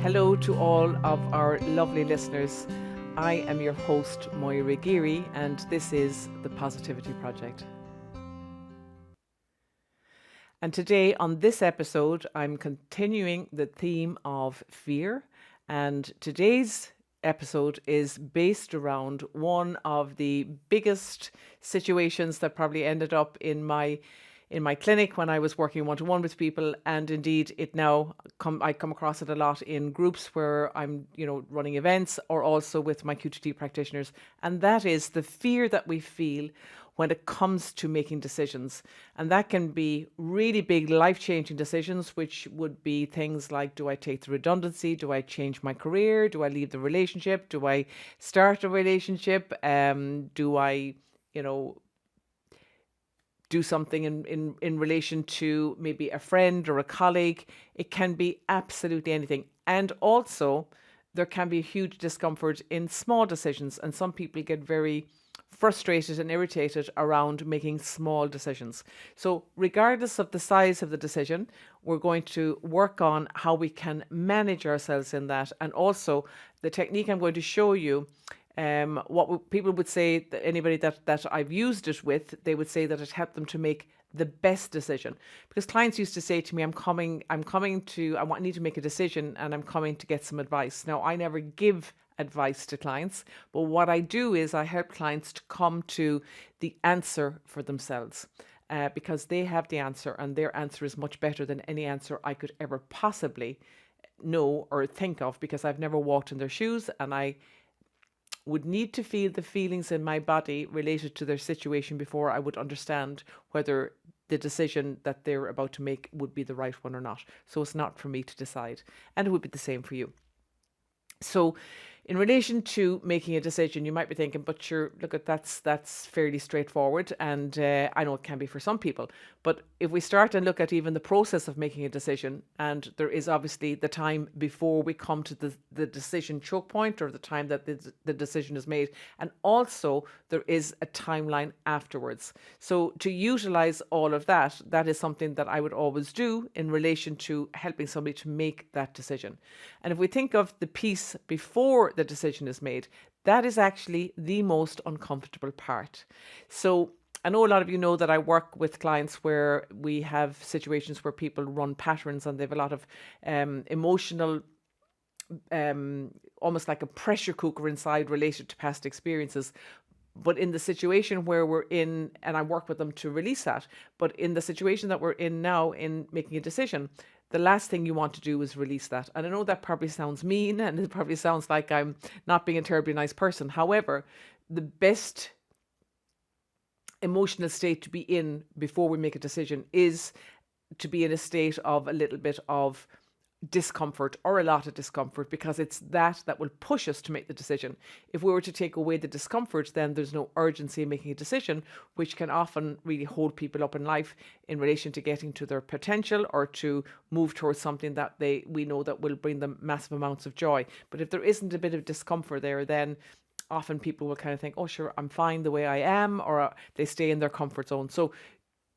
Hello to all of our lovely listeners. I am your host, Moira Geary, and this is the Positivity Project. And today, on this episode, I'm continuing the theme of fear. And today's episode is based around one of the biggest situations that probably ended up in my clinic when I was working one-to-one with people, and indeed I come across it a lot in groups where I'm running events, or also with my QTT practitioners, and that is the fear that we feel when it comes to making decisions. And that can be really big life-changing decisions, which would be things like, do I take the redundancy? Do I change my career? Do I leave the relationship? Do I start a relationship? Do I do something in relation to maybe a friend or a colleague? It can be absolutely anything. And also, there can be huge discomfort in small decisions, and some people get very frustrated and irritated around making small decisions. So regardless of the size of the decision, we're going to work on how we can manage ourselves in that. And also, the technique I'm going to show you, people would say, that anybody that I've used it with, they would say that it helped them to make the best decision. Because clients used to say to me, I need to make a decision, and I'm coming to get some advice. Now, I never give advice to clients, but what I do is I help clients to come to the answer for themselves. Because they have the answer, and their answer is much better than any answer I could ever possibly know or think of, because I've never walked in their shoes, and I would need to feel the feelings in my body related to their situation before I would understand whether the decision that they're about to make would be the right one or not. So it's not for me to decide. And it would be the same for you. So in relation to making a decision, you might be thinking, but sure, look, that's fairly straightforward. And I know it can be for some people. But if we start and look at even the process of making a decision, and there is obviously the time before we come to the decision choke point, or the time that the decision is made. And also there is a timeline afterwards. So to utilize all of that, that is something that I would always do in relation to helping somebody to make that decision. And if we think of the piece before the decision is made, that is actually the most uncomfortable part. So I know a lot of you know that I work with clients where we have situations where people run patterns, and they have a lot of emotional, almost like a pressure cooker inside related to past experiences. But in the situation where we're in, and I work with them to release that, but in the situation that we're in now, in making a decision, the last thing you want to do is release that. And I know that probably sounds mean, and it probably sounds like I'm not being a terribly nice person. However, the best emotional state to be in before we make a decision is to be in a state of a little bit of discomfort, or a lot of discomfort, because it's that will push us to make the decision. If we were to take away the discomfort, then there's no urgency in making a decision, which can often really hold people up in life in relation to getting to their potential, or to move towards something that we know that will bring them massive amounts of joy. But if there isn't a bit of discomfort there, then often people will kind of think, oh sure, I'm fine the way I am, or they stay in their comfort zone. So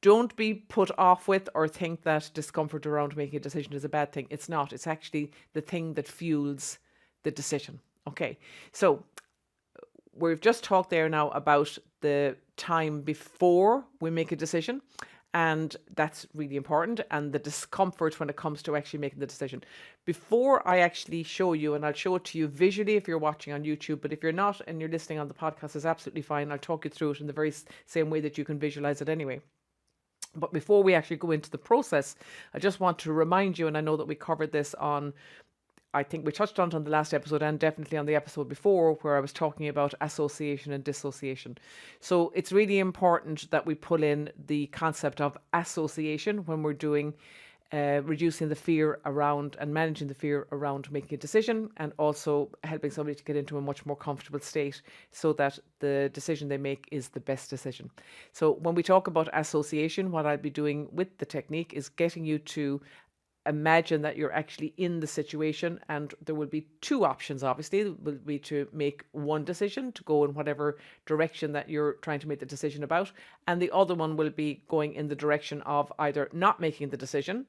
don't be put off with, or think that discomfort around making a decision is a bad thing. It's not. It's actually the thing that fuels the decision. Okay, so we've just talked there now about the time before we make a decision, and that's really important, and the discomfort when it comes to actually making the decision. Before I actually show you, and I'll show it to you visually if you're watching on YouTube, but if you're not and you're listening on the podcast, is absolutely fine. I'll talk you through it in the very same way that you can visualize it anyway. But before we actually go into the process, I just want to remind you, and I know that we covered this I think we touched on it on the last episode, and definitely on the episode before, where I was talking about association and dissociation. So it's really important that we pull in the concept of association when we're doing reducing the fear around and managing the fear around making a decision, and also helping somebody to get into a much more comfortable state so that the decision they make is the best decision. So when we talk about association, what I'll be doing with the technique is getting you to imagine that you're actually in the situation, and there will be two options. Obviously, it will be to make one decision to go in whatever direction that you're trying to make the decision about, and the other one will be going in the direction of either not making the decision,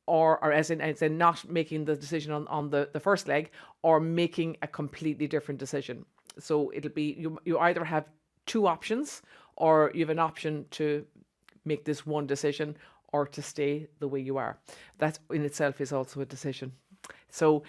or as in not making the decision on the first leg, or making a completely different decision. So it'll be you either have two options, or you have an option to make this one decision, or to stay the way you are. That in itself is also a decision. So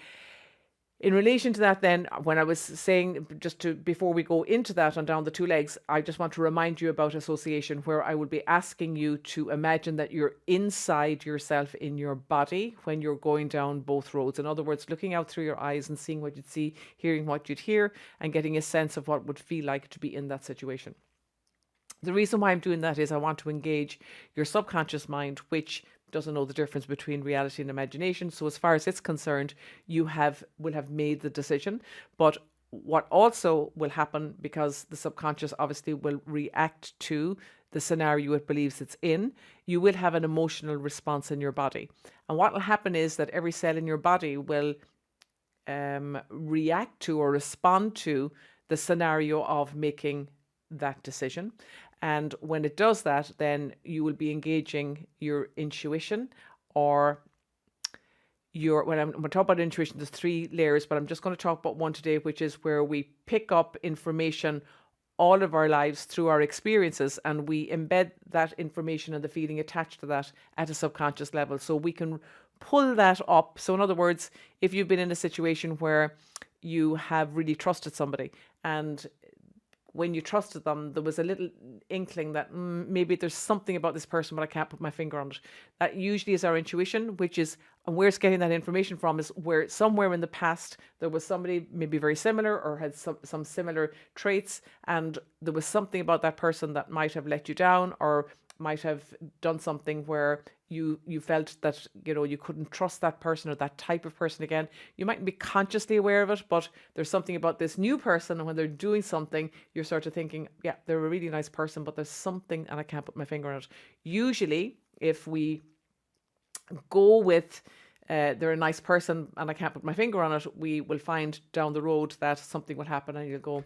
in relation to that, then, when I was saying, just to before we go into that on down the two legs, I just want to remind you about association, where I will be asking you to imagine that you're inside yourself in your body when you're going down both roads. In other words, looking out through your eyes and seeing what you'd see, hearing what you'd hear, and getting a sense of what it would feel like to be in that situation. The reason why I'm doing that is I want to engage your subconscious mind, which doesn't know the difference between reality and imagination. So as far as it's concerned, you will have made the decision. But what also will happen, because the subconscious obviously will react to the scenario it believes it's in, you will have an emotional response in your body. And what will happen is that every cell in your body will react to or respond to the scenario of making that decision. And when it does that, then you will be engaging your intuition, or when I'm talking about intuition, there's three layers, but I'm just going to talk about one today, which is where we pick up information all of our lives through our experiences, and we embed that information and the feeling attached to that at a subconscious level. So we can pull that up. So in other words, if you've been in a situation where you have really trusted somebody, and when you trusted them, there was a little inkling that maybe there's something about this person, but I can't put my finger on it. That usually is our intuition, which is, and where it's getting that information from is where somewhere in the past there was somebody maybe very similar, or had some similar traits, and there was something about that person that might have let you down, or might have done something where you felt that you couldn't trust that person or that type of person again. You mightn't be consciously aware of it, but there's something about this new person, and when they're doing something, you're sort of thinking, yeah, they're a really nice person, but there's something and I can't put my finger on it. Usually, if we go with they're a nice person and I can't put my finger on it, we will find down the road that something will happen and you'll go,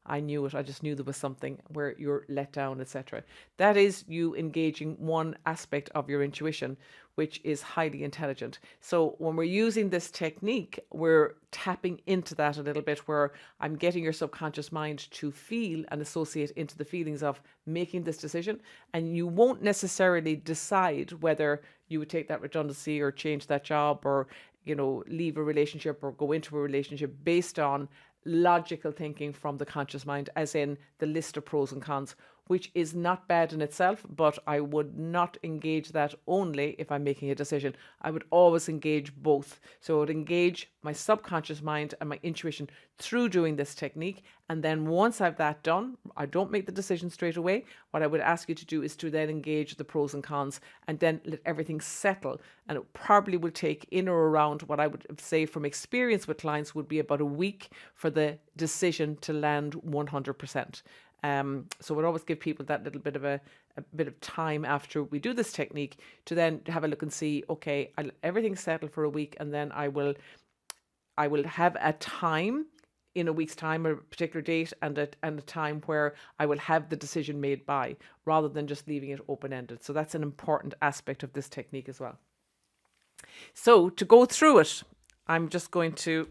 I knew it. I just knew there was something, where you're let down, etc. That is you engaging one aspect of your intuition, which is highly intelligent. So when we're using this technique, we're tapping into that a little bit, where I'm getting your subconscious mind to feel and associate into the feelings of making this decision. And you won't necessarily decide whether you would take that redundancy, or change that job, or leave a relationship, or go into a relationship based on logical thinking from the conscious mind, as in the list of pros and cons, which is not bad in itself, but I would not engage that only if I'm making a decision. I would always engage both. So I would engage my subconscious mind and my intuition through doing this technique. And then once I've that done, I don't make the decision straight away. What I would ask you to do is to then engage the pros and cons, and then let everything settle. And it probably will take in or around, what I would say from experience with clients, would be about a week for the decision to land 100%. So we'd always give people that little bit of a bit of time after we do this technique to then have a look and see, okay, everything's settled for a week, and then I will have a time in a week's time, a particular date, and a time where I will have the decision made by, rather than just leaving it open-ended. So that's an important aspect of this technique as well. So to go through it, I'm just going to,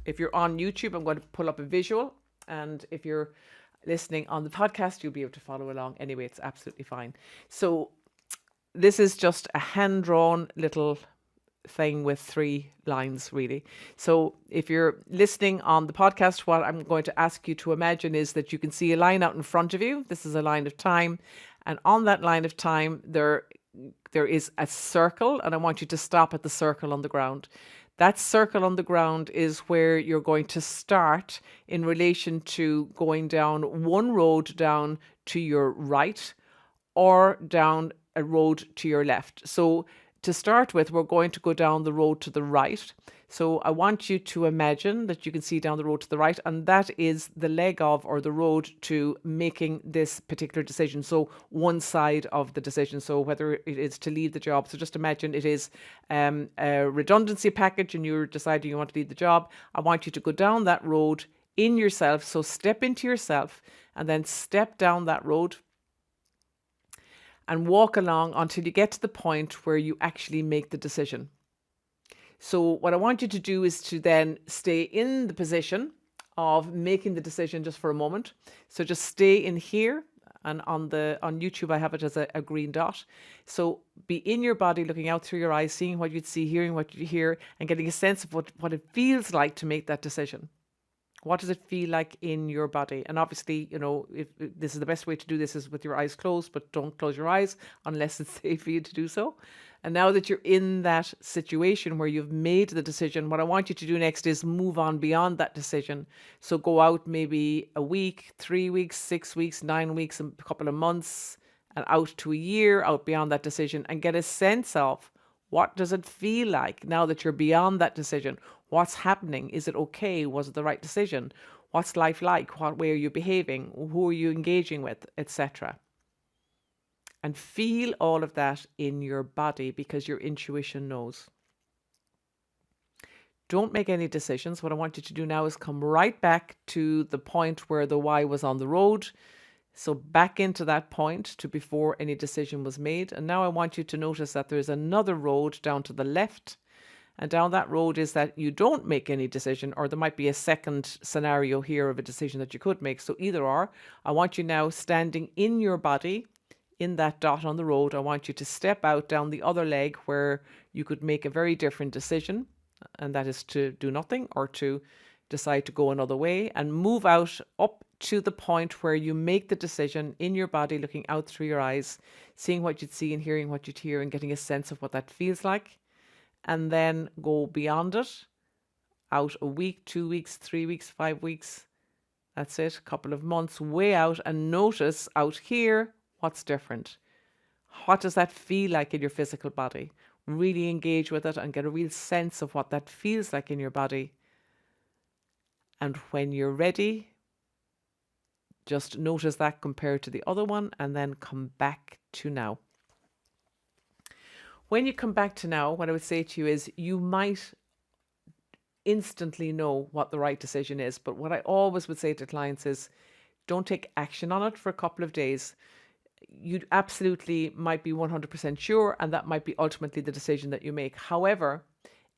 if you're on YouTube, I'm going to pull up a visual, and if you're listening on the podcast, you'll be able to follow along anyway. It's absolutely fine. So this is just a hand-drawn little thing with 3 lines, really. So if you're listening on the podcast, what I'm going to ask you to imagine is that you can see a line out in front of you. This is a line of time, and on that line of time there is a circle, and I want you to stop at the circle on the ground. That circle on the ground is where you're going to start in relation to going down one road down to your right, or down a road to your left. So to start with, we're going to go down the road to the right. So I want you to imagine that you can see down the road to the right, and that is the leg of, or the road to, making this particular decision. So one side of the decision. So whether it is to leave the job. So just imagine it is a redundancy package, and you're deciding you want to leave the job. I want you to go down that road in yourself. So step into yourself and then step down that road. and walk along until you get to the point where you actually make the decision. So what I want you to do is to then stay in the position of making the decision just for a moment. So just stay in here, and on YouTube I have it as a green dot. So be in your body, looking out through your eyes, seeing what you'd see, hearing what you hear, and getting a sense of what it feels like to make that decision. What does it feel like in your body? And obviously, if this is the best way to do this is with your eyes closed, but don't close your eyes unless it's safe for you to do so. And now that you're in that situation where you've made the decision, what I want you to do next is move on beyond that decision. So go out maybe a week, 3 weeks, 6 weeks, 9 weeks, a couple of months, and out to a year, out beyond that decision, and get a sense of what does it feel like now that you're beyond that decision? What's happening? Is it okay? Was it the right decision? What's life like? What way are you behaving? Who are you engaging with, etc.? And feel all of that in your body, because your intuition knows. Don't make any decisions. What I want you to do now is come right back to the point where the Y was on the road. So back into that point to before any decision was made. And now I want you to notice that there's another road down to the left. And down that road is that you don't make any decision, or there might be a second scenario here of a decision that you could make. So either or. I want you now standing in your body, in that dot on the road. I want you to step out down the other leg where you could make a very different decision, and that is to do nothing or to decide to go another way, and move out up to the point where you make the decision in your body, looking out through your eyes, seeing what you'd see and hearing what you'd hear, and getting a sense of what that feels like. And then go beyond it, out a week, 2 weeks, 3 weeks, 5 weeks. That's it, a couple of months, way out, and notice out here what's different. What does that feel like in your physical body? Really engage with it and get a real sense of what that feels like in your body. And when you're ready, just notice that compared to the other one, and then come back to now. When you come back to now, what I would say to you is you might instantly know what the right decision is. But what I always would say to clients is don't take action on it for a couple of days. You absolutely might be 100% sure, and that might be ultimately the decision that you make. However,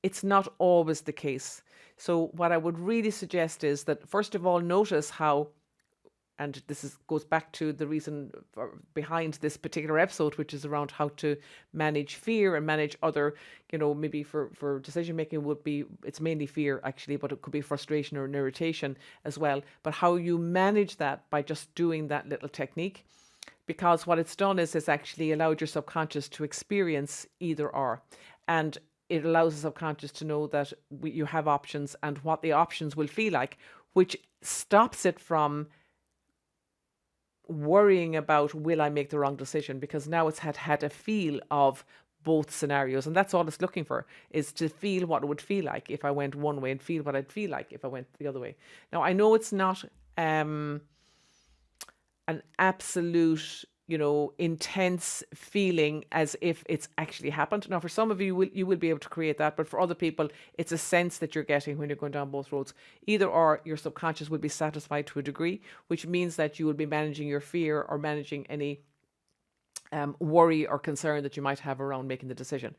it's not always the case. So what I would really suggest is that, first of all, notice how, and this goes back to the reason behind this particular episode, which is around how to manage fear and manage other, maybe for decision making would be, it's mainly fear actually, but it could be frustration or an irritation as well. But how you manage that by just doing that little technique. Because what it's done is it's actually allowed your subconscious to experience either or. And it allows the subconscious to know that you have options and what the options will feel like, which stops it from worrying about, will I make the wrong decision? Because now it's had a feel of both scenarios. And that's all it's looking for, is to feel what it would feel like if I went one way and feel what I'd feel like if I went the other way. Now, I know it's not an absolute, intense feeling as if it's actually happened. Now, for some of you, you will be able to create that, but for other people, it's a sense that you're getting when you're going down both roads. Either or, your subconscious will be satisfied to a degree, which means that you will be managing your fear or managing any worry or concern that you might have around making the decision.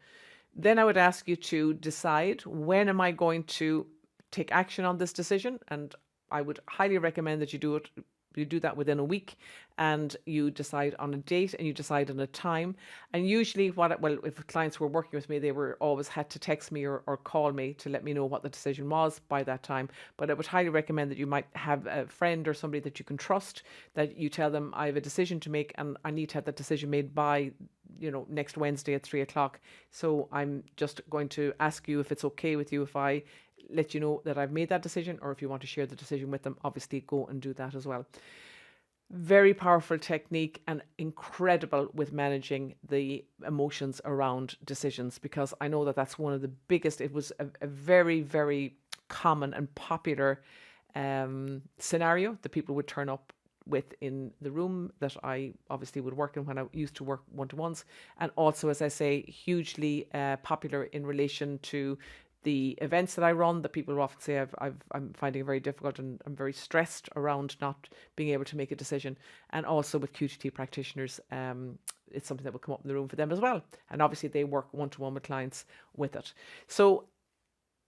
Then I would ask you to decide, when am I going to take action on this decision? And I would highly recommend that you do it. You do that within a week, and you decide on a date and you decide on a time. And usually if clients were working with me, they were always had to text me or call me to let me know what the decision was by that time. But I would highly recommend that you might have a friend or somebody that you can trust, that you tell them, I have a decision to make and I need to have that decision made by, next Wednesday at 3:00. So I'm just going to ask you if it's okay with you if I let you know that I've made that decision, or if you want to share the decision with them, obviously go and do that as well. Very powerful technique and incredible with managing the emotions around decisions, because I know that that's one of the biggest, it was a very, very common and popular scenario that people would turn up with in the room that I obviously would work in when I used to work one-to-ones. And also, as I say, hugely popular in relation to the events that I run, that people often say I'm finding it very difficult and I'm very stressed around not being able to make a decision. And also with QTT practitioners, it's something that will come up in the room for them as well. And obviously they work one-to-one with clients with it. So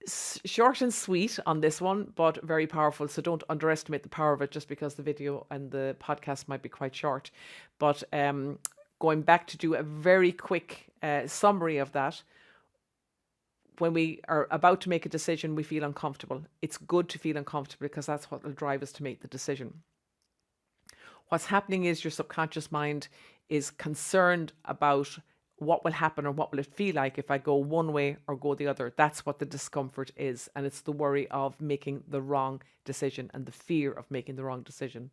short and sweet on this one, but very powerful. So don't underestimate the power of it just because the video and the podcast might be quite short. But going back to do a very quick summary of that, when we are about to make a decision, we feel uncomfortable. It's good to feel uncomfortable because that's what will drive us to make the decision. What's happening is your subconscious mind is concerned about what will happen or what will it feel like if I go one way or go the other. That's what the discomfort is. And it's the worry of making the wrong decision and the fear of making the wrong decision.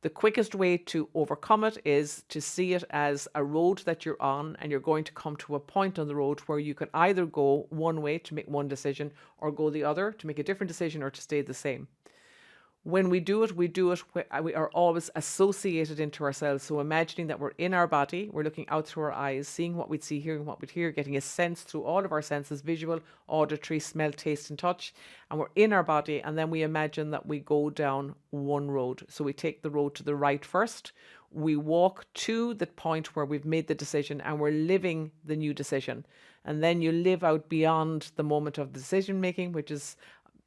The quickest way to overcome it is to see it as a road that you're on, and you're going to come to a point on the road where you can either go one way to make one decision or go the other to make a different decision or to stay the same. When we do it, we are always associated into ourselves. So imagining that we're in our body, we're looking out through our eyes, seeing what we'd see, hearing what we'd hear, getting a sense through all of our senses, visual, auditory, smell, taste and touch. And we're in our body, and then we imagine that we go down one road. So we take the road to the right first. We walk to the point where we've made the decision and we're living the new decision. And then you live out beyond the moment of the decision making, which is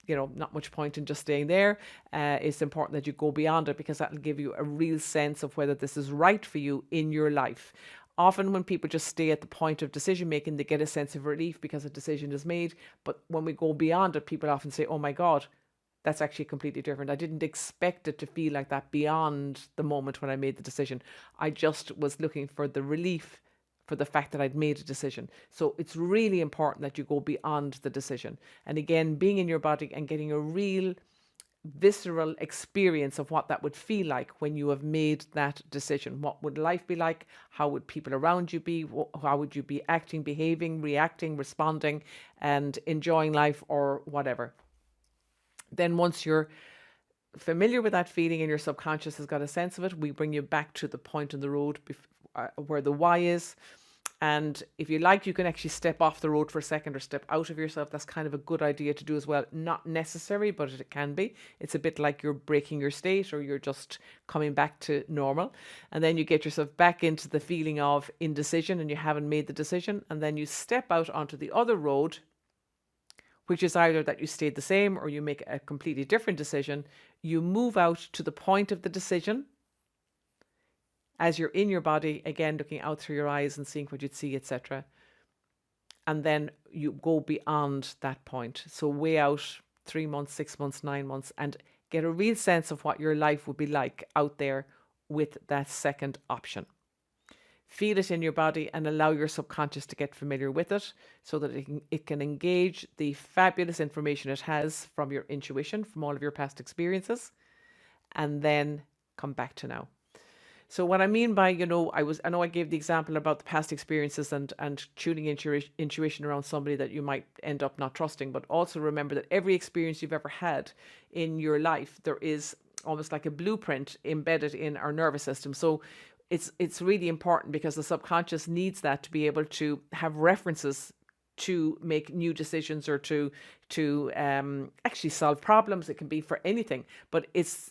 not much point in just staying there. It's important that you go beyond it because that'll give you a real sense of whether this is right for you in your life. Often when people just stay at the point of decision making, they get a sense of relief because a decision is made. But when we go beyond it, people often say, oh my God, that's actually completely different. I didn't expect it to feel like that beyond the moment when I made the decision. I just was looking for the relief for the fact that I'd made a decision. So it's really important that you go beyond the decision. And again, being in your body and getting a real visceral experience of what that would feel like when you have made that decision. What would life be like? How would people around you be? How would you be acting, behaving, reacting, responding, and enjoying life or whatever? Then once you're familiar with that feeling and your subconscious has got a sense of it, we bring you back to the point in the road where the why is. And if you like, you can actually step off the road for a second or step out of yourself. That's kind of a good idea to do as well. Not necessary, but it can be. It's a bit like you're breaking your state or you're just coming back to normal. And then you get yourself back into the feeling of indecision and you haven't made the decision. And then you step out onto the other road, which is either that you stayed the same or you make a completely different decision. You move out to the point of the decision as you're in your body, again, looking out through your eyes and seeing what you'd see, etc. And then you go beyond that point. So way out 3 months, 6 months, 9 months, and get a real sense of what your life would be like out there with that second option. Feel it in your body and allow your subconscious to get familiar with it so that it can engage the fabulous information it has from your intuition, from all of your past experiences, and then come back to now. So what I mean by, I know I gave the example about the past experiences and tuning into your intuition around somebody that you might end up not trusting, but also remember that every experience you've ever had in your life, there is almost like a blueprint embedded in our nervous system. So it's really important because the subconscious needs that to be able to have references to make new decisions or to actually solve problems. It can be for anything, but it's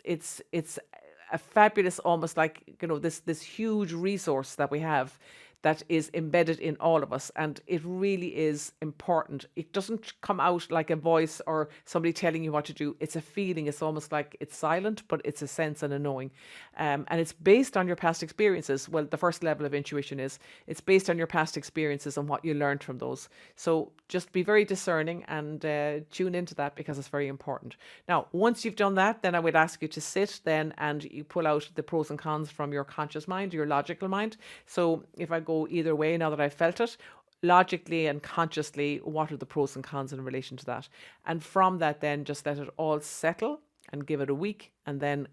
a fabulous, almost like, this huge resource that we have that is embedded in all of us. And it really is important. It doesn't come out like a voice or somebody telling you what to do. It's a feeling. It's almost like it's silent, but it's a sense and a knowing. And it's based on your past experiences. Well, the first level of intuition is it's based on your past experiences and what you learned from those. So just be very discerning and tune into that because it's very important. Now, once you've done that, then I would ask you to sit then and you pull out the pros and cons from your conscious mind, your logical mind. So if I go either way, now that I've felt it, logically and consciously, what are the pros and cons in relation to that? And from that, then just let it all settle and give it a week, and then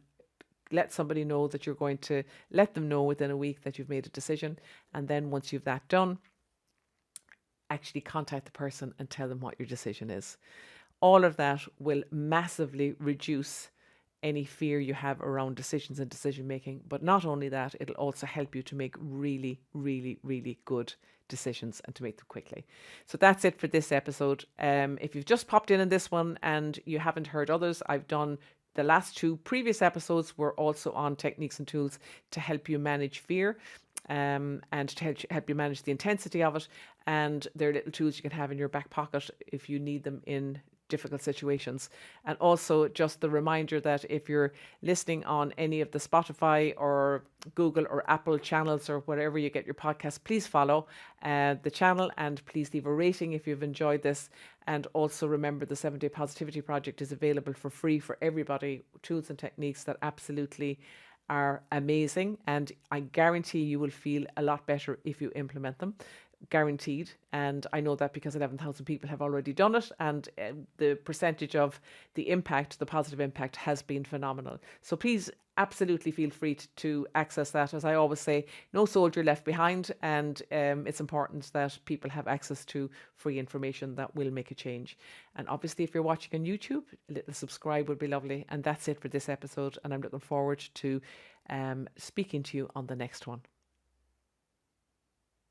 let somebody know that you're going to let them know within a week that you've made a decision. And then once you've that done, actually contact the person and tell them what your decision is. All of that will massively reduce any fear you have around decisions and decision making. But not only that, it'll also help you to make really, really, really good decisions and to make them quickly. So that's it for this episode. If you've just popped in this one and you haven't heard others, I've done the last 2 previous episodes were also on techniques and tools to help you manage fear. and to help you manage the intensity of it. And they're little tools you can have in your back pocket if you need them in difficult situations. And also just the reminder that if you're listening on any of the Spotify or Google or Apple channels or wherever you get your podcast, please follow the channel and please leave a rating if you've enjoyed this. And also remember, the 7-Day Positivity Project is available for free for everybody, tools and techniques that absolutely are amazing, and I guarantee you will feel a lot better if you implement them, guaranteed. And I know that because 11,000 people have already done it, and the percentage of the impact, the positive impact, has been phenomenal. So please absolutely feel free to access that. As I always say, no soldier left behind, and it's important that people have access to free information that will make a change. And obviously, if you're watching on YouTube, a little subscribe would be lovely. And that's it for this episode, and I'm looking forward to speaking to you on the next one.